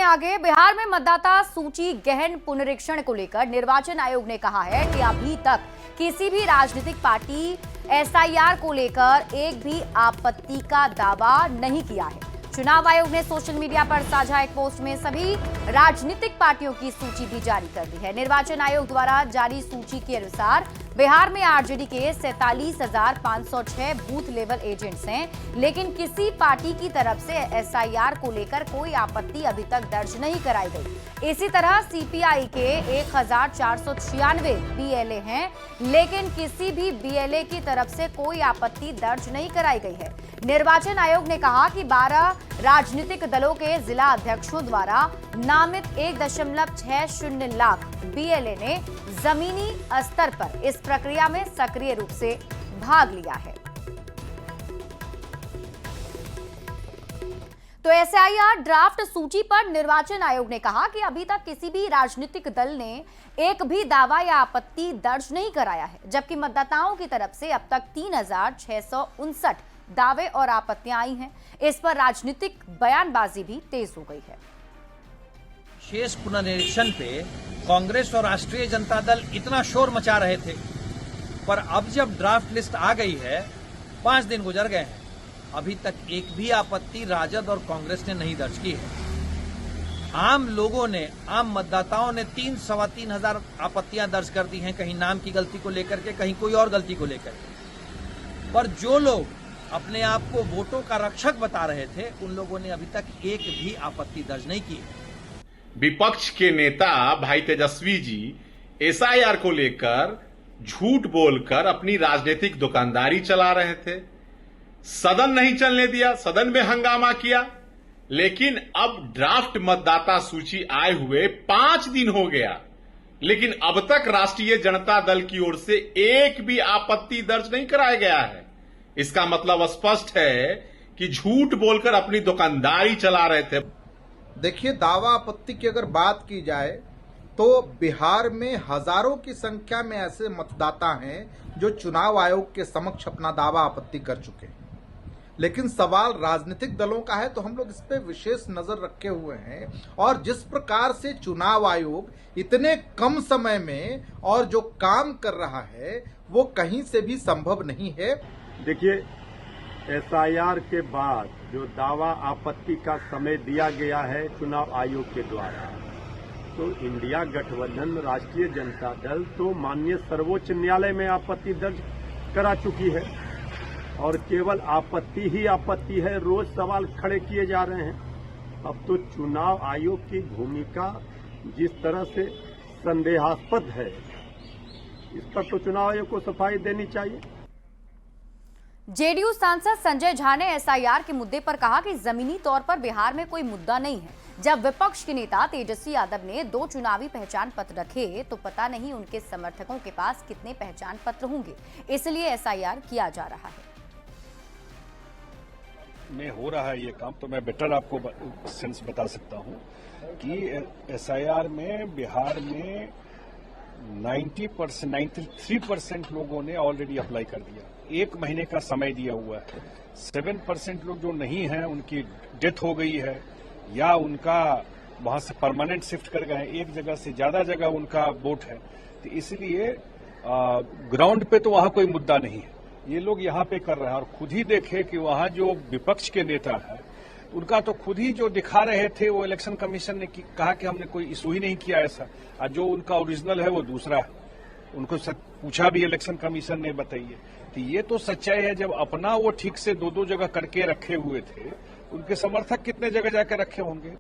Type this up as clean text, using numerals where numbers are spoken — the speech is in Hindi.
आगे। बिहार में मतदाता सूची गहन पुनरीक्षण को लेकर निर्वाचन आयोग ने कहा है कि अभी तक किसी भी राजनीतिक पार्टी एसआईआर को लेकर एक भी आपत्ति का दावा नहीं किया है। चुनाव आयोग ने सोशल मीडिया पर साझा एक पोस्ट में सभी राजनीतिक पार्टियों की सूची भी जारी कर दी है। निर्वाचन आयोग द्वारा जारी सूची के अनुसार बिहार में आरजेडी के 47,506 बूथ लेवल एजेंट्स हैं, लेकिन किसी पार्टी की तरफ से एसआईआर को लेकर कोई आपत्ति अभी तक दर्ज नहीं कराई गई। इसी तरह सीपीआई के 1,496 बीएलए हैं, लेकिन किसी भी बीएलए की तरफ से कोई आपत्ति दर्ज नहीं कराई गई है। निर्वाचन आयोग ने कहा कि 12 राजनीतिक दलों के जिला अध्यक्षों द्वारा नामित 1.60 लाख बीएलए ने जमीनी स्तर पर इस प्रक्रिया में सक्रिय रूप से भाग लिया है। तो एसआईआर ड्राफ्ट सूची पर निर्वाचन आयोग ने कहा कि अभी तक किसी भी राजनीतिक दल ने एक भी दावा या आपत्ति दर्ज नहीं कराया है, जबकि मतदाताओं की तरफ से अब तक 3,659 दावे और आपत्तियां आई हैं। इस पर राजनीतिक बयानबाजी भी तेज हो गई है। शेष पुनरीक्षण पे कांग्रेस और राष्ट्रीय जनता दल इतना शोर मचा रहे थे, पर अब जब ड्राफ्ट लिस्ट आ गई है, 5 दिन गुजर गए हैं, अभी तक एक भी आपत्ति राजद और कांग्रेस ने नहीं दर्ज की है। आम लोगों ने, आम मतदाताओं ने 3-3.25 हजार आपत्तियां दर्ज कर दी हैं, कहीं नाम की गलती को लेकर के, कहीं कोई और गलती को लेकर के। पर जो लोग अपने आप को वोटों का रक्षक बता रहे थे, उन लोगों ने अभी तक एक भी आपत्ति दर्ज नहीं की है। विपक्ष के नेता भाई तेजस्वी जी एसआईआर को लेकर झूठ बोलकर अपनी राजनीतिक दुकानदारी चला रहे थे। सदन नहीं चलने दिया, सदन में हंगामा किया, लेकिन अब ड्राफ्ट मतदाता सूची आए हुए 5 दिन हो गया, लेकिन अब तक राष्ट्रीय जनता दल की ओर से एक भी आपत्ति दर्ज नहीं कराया गया है। इसका मतलब स्पष्ट है कि झूठ बोलकर अपनी दुकानदारी चला रहे थे। देखिए, दावा आपत्ति की अगर बात की जाए तो बिहार में हजारों की संख्या में ऐसे मतदाता हैं जो चुनाव आयोग के समक्ष अपना दावा आपत्ति कर चुके हैं। लेकिन सवाल राजनीतिक दलों का है, तो हम लोग इस पे विशेष नजर रखे हुए हैं। और जिस प्रकार से चुनाव आयोग इतने कम समय में और जो काम कर रहा है, वो कहीं से भी संभव नहीं है। देखिए, एसआईआर के बाद जो दावा आपत्ति का समय दिया गया है चुनाव आयोग के द्वारा, तो इंडिया गठबंधन राष्ट्रीय जनता दल तो माननीय सर्वोच्च न्यायालय में आपत्ति दर्ज करा चुकी है, और केवल आपत्ति ही आपत्ति है, रोज सवाल खड़े किए जा रहे हैं। अब तो चुनाव आयोग की भूमिका जिस तरह से संदेहास्पद है, इस पर तो चुनाव आयोग को सफाई देनी चाहिए। जेडीयू सांसद संजय झा ने एसआईआर के मुद्दे पर कहा कि जमीनी तौर पर बिहार में कोई मुद्दा नहीं है। जब विपक्ष के नेता तेजस्वी यादव ने 2 चुनावी पहचान पत्र रखे, तो पता नहीं उनके समर्थकों के पास कितने पहचान पत्र होंगे, इसलिए एसआईआर किया जा रहा है। में हो रहा है ये काम, तो मैं बेटर आपको सेंस बता सकता हूं कि एसआईआर में बिहार में 93% लोगों ने ऑलरेडी अप्लाई कर दिया। 1 महीने का समय दिया हुआ है। 7% लोग जो नहीं हैं, उनकी डेथ हो गई है या उनका वहां से परमानेंट शिफ्ट कर गए, एक जगह से ज्यादा जगह उनका वोट है, तो इसलिए ग्राउंड पे तो वहां कोई मुद्दा नहीं है। ये लोग यहाँ पे कर रहे हैं, और खुद ही देखे कि वहां जो विपक्ष के नेता है, उनका तो खुद ही जो दिखा रहे थे, वो इलेक्शन कमीशन ने कहा कि हमने कोई इशू ही नहीं किया ऐसा, और जो उनका ओरिजिनल है वो दूसरा है। उनको पूछा भी इलेक्शन कमीशन ने, बताइए। तो ये तो सच्चाई है, जब अपना वो ठीक से 2-2 जगह करके रखे हुए थे, उनके समर्थक कितने जगह जाकर रखे होंगे।